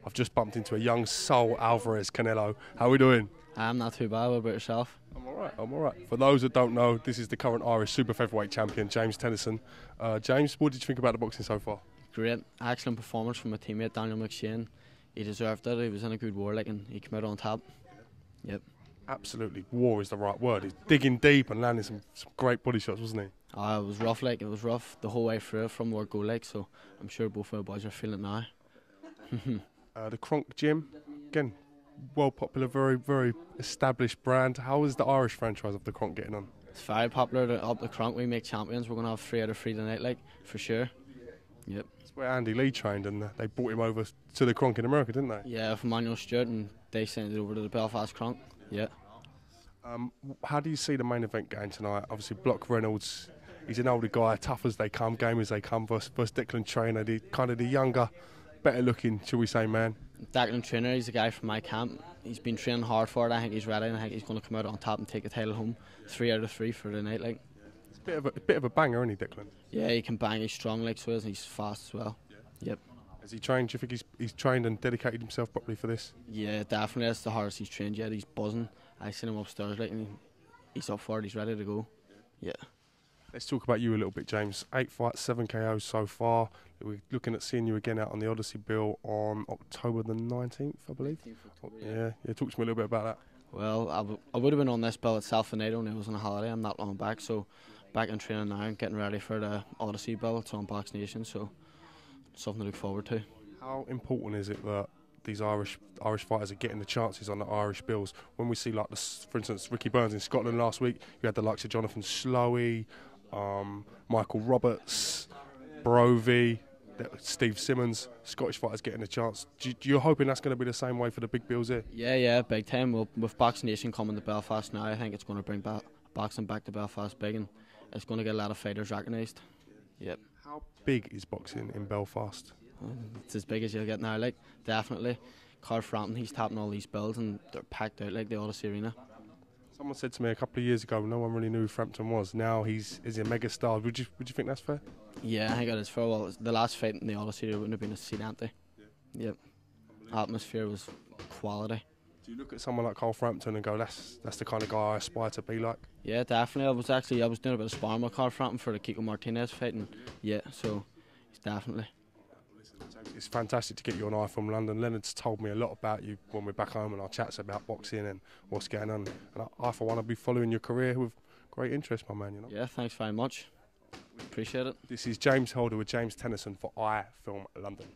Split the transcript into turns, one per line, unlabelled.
I've just bumped into a young Sol Alvarez Canelo. How are we doing?
I'm not too bad. What about yourself?
I'm all right. For those that don't know, this is the current Irish super featherweight champion, James Tennyson. James, what did you think about the boxing so far?
Great. Excellent performance from my teammate Daniel McShane. He deserved it. He was in a good war, and he came out on top. Yep.
Absolutely. War is the right word. He's digging deep and landing some great body shots, wasn't he?
It was rough, it was rough the whole way through from word go, so I'm sure both our boys are feeling it now.
The Kronk Gym, again, well popular, very, very established brand. How is the Irish franchise of the Kronk getting on?
It's very popular up the Kronk. We make champions. We're going to have 3 out of 3 tonight, for sure. Yep.
It's where Andy Lee trained, and they brought him over to the Kronk in America, didn't they?
Yeah, from Manuel Stewart, and they sent it over to the Belfast Kronk. Yeah.
How do you see the main event going tonight? Obviously, Block Reynolds, he's an older guy, tough as they come, game as they come, versus Declan Traynor, the younger, better looking, shall we say, man.
Declan Traynor, he's a guy from my camp. He's been training hard for it. I think he's ready, and I think he's going to come out on top and take the title home. 3 out of 3 for the night,
It's a bit of a banger, isn't he, Declan?
Yeah, he can bang. He's strong, so and he's fast as well. Yep.
Has he trained? Do you think he's trained and dedicated himself properly for this?
Yeah, definitely. That's the hardest he's trained yet. He's buzzing. I seen him upstairs, and he's up for it. He's ready to go. Yeah.
Let's talk about you a little bit, James. 8 fights, 7 KOs so far. We're looking at seeing you again out on the Odyssey bill on October the 19th, I believe.
19th October,
Yeah. Talk to me a little bit about that.
Well, I would have been on this bill itself and I was on a holiday. I'm not long back, so back in training now and getting ready for the Odyssey bill. It's on Box Nation, so something to look forward to.
How important is it that these Irish fighters are getting the chances on the Irish bills? When we see, for instance, Ricky Burns in Scotland last week, you had the likes of Jonathan Slowey, Michael Roberts, Brovey, Steve Simmons, Scottish fighters getting a chance. You're hoping that's going to be the same way for the big bills here?
Yeah, big time. Well, with Box Nation coming to Belfast now, I think it's going to bring boxing back to Belfast big, and it's going to get a lot of fighters recognised. Yep.
How big is boxing in Belfast?
It's as big as you'll get now, definitely. Frampton, he's tapping all these bills and they're packed out like the Odyssey Arena.
Someone said to me a couple of years ago, no one really knew who Frampton was. Now he's a mega star. Would you think that's fair?
Yeah, I think it is fair. Well, the last fight in the Odyssey wouldn't have been a seat empty. Yep. Atmosphere was quality.
Do you look at someone like Carl Frampton and go, that's the kind of guy I aspire to be like?
Yeah, definitely. I was doing a bit of sparring with Carl Frampton for the Kiko Martinez fight, and yeah, so it's definitely.
It's fantastic to get you on Eye from London. Leonard's told me a lot about you when we're back home and our chats about boxing and what's going on. And I for one, will be following your career with great interest, my man.
Yeah, thanks very much. Appreciate it.
This is James Holder with James Tennyson for Eye Film London.